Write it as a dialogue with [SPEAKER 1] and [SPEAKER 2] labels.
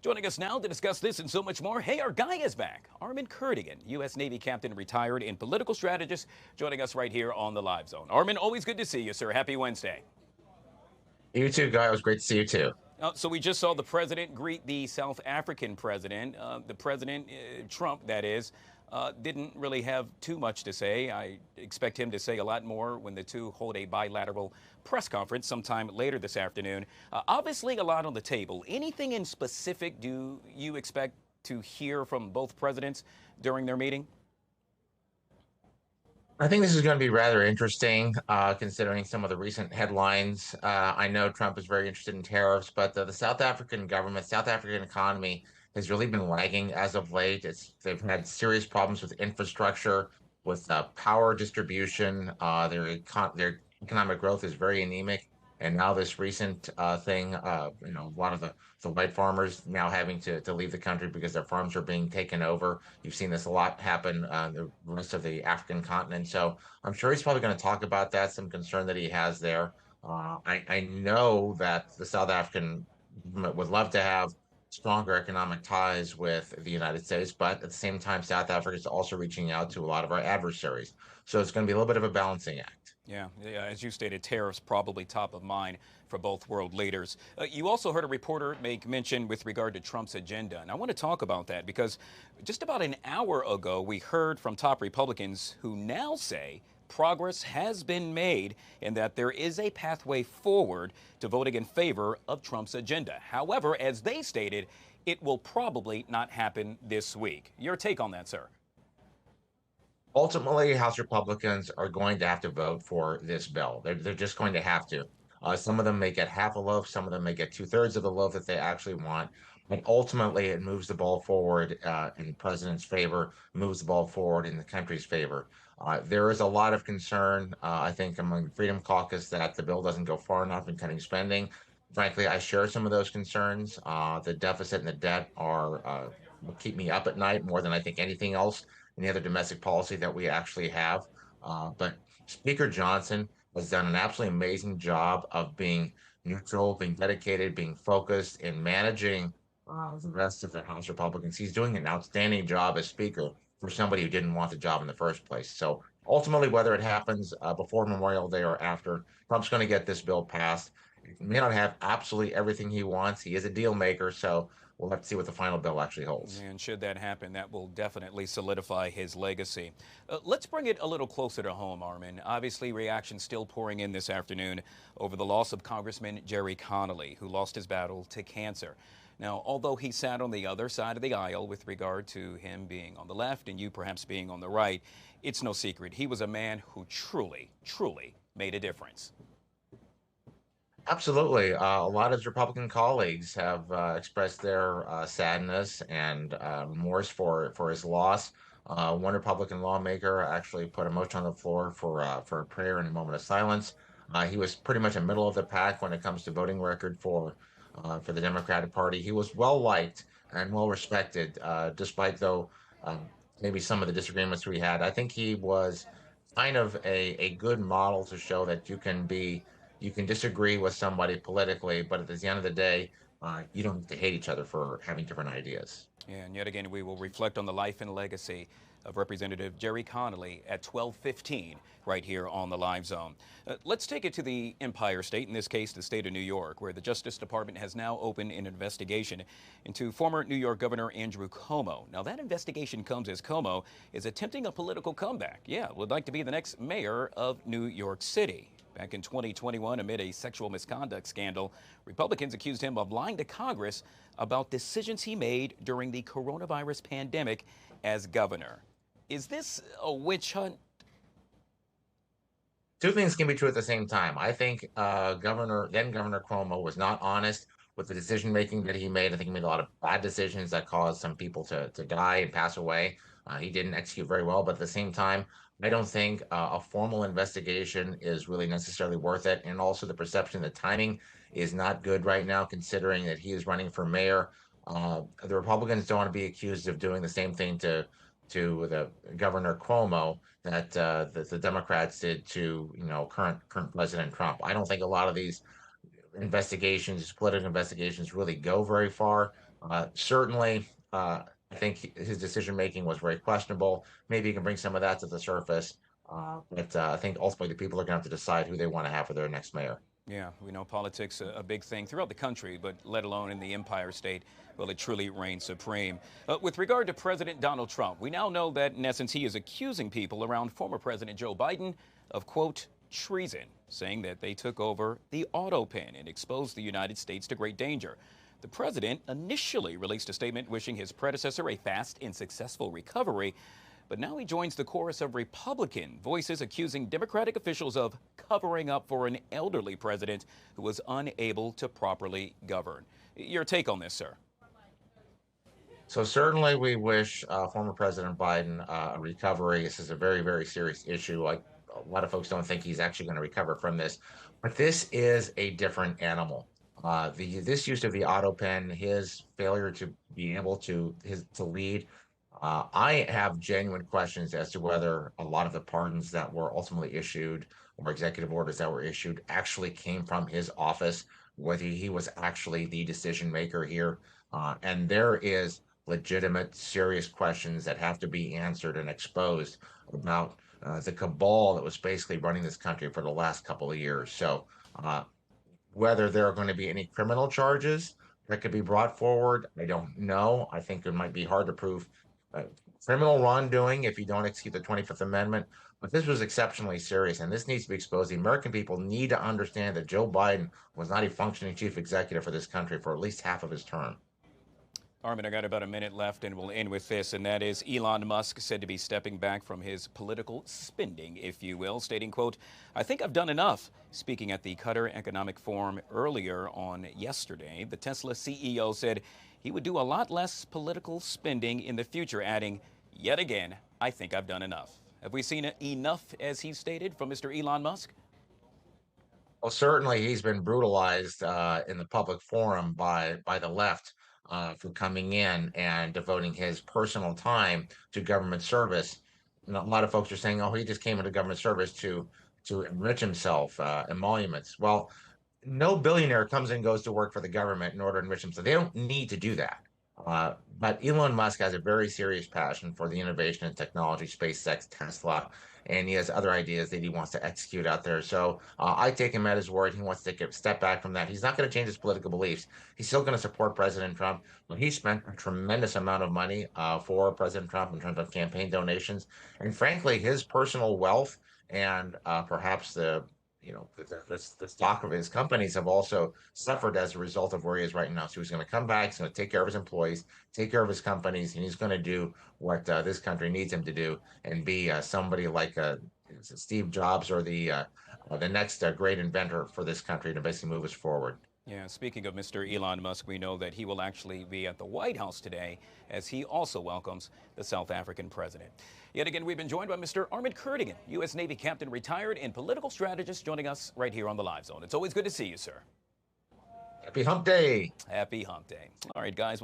[SPEAKER 1] Joining us now to discuss this and so much more, hey, our guy is back. Armen Kurdian, U.S. Navy captain, retired and political strategist, joining us right here on the Live Zone. Armen, always good to see you, sir. Happy Wednesday.
[SPEAKER 2] You too, Guy. It was great to see you too.
[SPEAKER 1] So we just saw the president greet the South African president. Trump, that is, didn't really have too much to say. I expect him to say a lot more when the two hold a bilateral press conference sometime later this afternoon. Obviously, a lot on the table. Anything in specific do you expect to hear from both presidents during their meeting?
[SPEAKER 2] I think this is going to be rather interesting, considering some of the recent headlines. I know Trump is very interested in tariffs, but the South African government, South African economy has really been lagging as of late. They've had serious problems with infrastructure, with power distribution. Their economic growth is very anemic. And now this recent thing, a lot of the white farmers now having to leave the country because their farms are being taken over. You've seen this a lot happen the rest of the African continent. So I'm sure he's probably going to talk about that, some concern that he has there. I know that the South African government would love to have stronger economic ties with the United States, but at the same time, South Africa is also reaching out to a lot of our adversaries. So it's going to be a little bit of a balancing act.
[SPEAKER 1] Yeah, as you stated, tariffs probably top of mind for both world leaders. You also heard a reporter make mention with regard to Trump's agenda, and I want to talk about that because just about an hour ago, we heard from top Republicans who now say progress has been made and that there is a pathway forward to voting in favor of Trump's agenda. However, as they stated, it will probably not happen this week. Your take on that, sir?
[SPEAKER 2] Ultimately, House Republicans are going to have to vote for this bill. They're just going to have to. Some of them may get half a loaf, some of them may get two-thirds of the loaf that they actually want. But ultimately, it moves the ball forward in the president's favor, moves the ball forward in the country's favor. There is a lot of concern, I think, among the Freedom Caucus that the bill doesn't go far enough in cutting spending. Frankly, I share some of those concerns. The deficit and the debt will keep me up at night more than I think anything else, any other domestic policy that we actually have. But Speaker Johnson has done an absolutely amazing job of being neutral, being dedicated, being focused in managing the rest of the House Republicans. He's doing an outstanding job as Speaker for somebody who didn't want the job in the first place. So ultimately, whether it happens before Memorial Day or after, Trump's going to get this bill passed. He may not have absolutely everything he wants. He is a deal maker, so we'll have to see what the final bill actually holds.
[SPEAKER 1] And should that happen, that will definitely solidify his legacy. Let's bring it a little closer to home, Armen. Obviously, reactions still pouring in this afternoon over the loss of Congressman Gerry Conolly, who lost his battle to cancer. Now, although he sat on the other side of the aisle with regard to him being on the left and you perhaps being on the right, it's no secret he was a man who truly, truly made a difference.
[SPEAKER 2] Absolutely. A lot of his Republican colleagues have expressed their sadness and remorse for his loss. One Republican lawmaker actually put a motion on the floor for a prayer and a moment of silence. He was pretty much a middle of the pack when it comes to voting record for the Democratic Party. He was well liked and well respected, despite though maybe some of the disagreements we had. I think he was kind of a good model to show that you can disagree with somebody politically, but at the end of the day, you don't have to hate each other for having different ideas.
[SPEAKER 1] And yet again, we will reflect on the life and legacy of Representative Gerry Conolly at 12:15 right here on the Live Zone. Let's take it to the Empire State, in this case, the state of New York, where the Justice Department has now opened an investigation into former New York Governor Andrew Cuomo. Now, that investigation comes as Cuomo is attempting a political comeback. Yeah, would like to be the next mayor of New York City. Back in 2021, amid a sexual misconduct scandal, Republicans accused him of lying to Congress about decisions he made during the coronavirus pandemic as governor. Is this a witch hunt?
[SPEAKER 2] Two things can be true at the same time. I think then Governor Cuomo was not honest with the decision making that he made. I think he made a lot of bad decisions that caused some people to die and pass away. He didn't execute very well, but at the same time, I don't think a formal investigation is really necessarily worth it. And also, the perception, the timing is not good right now, considering that he is running for mayor. The Republicans don't want to be accused of doing the same thing to the Governor Cuomo that the Democrats did to current President Trump. I don't think a lot of these political investigations, really go very far. Certainly, I think his decision making was very questionable. Maybe he can bring some of that to the surface. But I think ultimately the people are going to have to decide who they want to have for their next mayor.
[SPEAKER 1] Yeah, we know politics a big thing throughout the country, but let alone in the Empire State, well, it truly reigns supreme. With regard to President Donald Trump, we now know that in essence he is accusing people around former President Joe Biden of, quote, treason, saying that they took over the auto pen and exposed the United States to great danger. The president initially released a statement wishing his predecessor a fast and successful recovery. But now he joins the chorus of Republican voices accusing Democratic officials of covering up for an elderly president who was unable to properly govern. Your take on this, sir?
[SPEAKER 2] So certainly we wish former President Biden a recovery. This is a very, very serious issue. Like a lot of folks don't think he's actually going to recover from this, but this is a different animal. The this use of the auto pen, his failure to be able to lead. I have genuine questions as to whether a lot of the pardons that were ultimately issued or executive orders that were issued actually came from his office, whether he was actually the decision maker here. And there is legitimate, serious questions that have to be answered and exposed about the cabal that was basically running this country for the last couple of years. So, whether there are going to be any criminal charges that could be brought forward, I don't know. I think it might be hard to prove uh, criminal wrongdoing if you don't execute the 25th Amendment. But this was exceptionally serious, and this needs to be exposed. The American people need to understand that Joe Biden was not a functioning chief executive for this country for at least half of his term.
[SPEAKER 1] Armen, I got about a minute left, and we'll end with this, and that is Elon Musk said to be stepping back from his political spending, if you will, stating, quote, I think I've done enough. Speaking at the Qatar Economic Forum earlier on yesterday, the Tesla CEO said he would do a lot less political spending in the future, adding, yet again, I think I've done enough. Have we seen enough, as he stated, from Mr. Elon Musk?
[SPEAKER 2] Well, certainly he's been brutalized in the public forum by the left for coming in and devoting his personal time to government service. And a lot of folks are saying, "Oh, he just came into government service to enrich himself, emoluments." Well, no billionaire comes and goes to work for the government in order to enrich themselves. They don't need to do that. But Elon Musk has a very serious passion for the innovation and technology, SpaceX, Tesla, and he has other ideas that he wants to execute out there. So I take him at his word. He wants to take a step back from that. He's not going to change his political beliefs. He's still going to support President Trump. But he spent a tremendous amount of money for President Trump in terms of campaign donations. And frankly, his personal wealth and perhaps the stock of his companies have also suffered as a result of where he is right now. So he's going to come back. He's going to take care of his employees, take care of his companies, and he's going to do what this country needs him to do and be somebody like Steve Jobs or the next great inventor for this country to basically move us forward.
[SPEAKER 1] Yeah, speaking of Mr. Elon Musk, we know that he will actually be at the White House today as he also welcomes the South African president. Yet again, we've been joined by Mr. Armen Kurdian, U.S. Navy captain, retired and political strategist, joining us right here on the Live Zone. It's always good to see you, sir.
[SPEAKER 2] Happy Hump Day.
[SPEAKER 1] Happy Hump Day. All right, guys.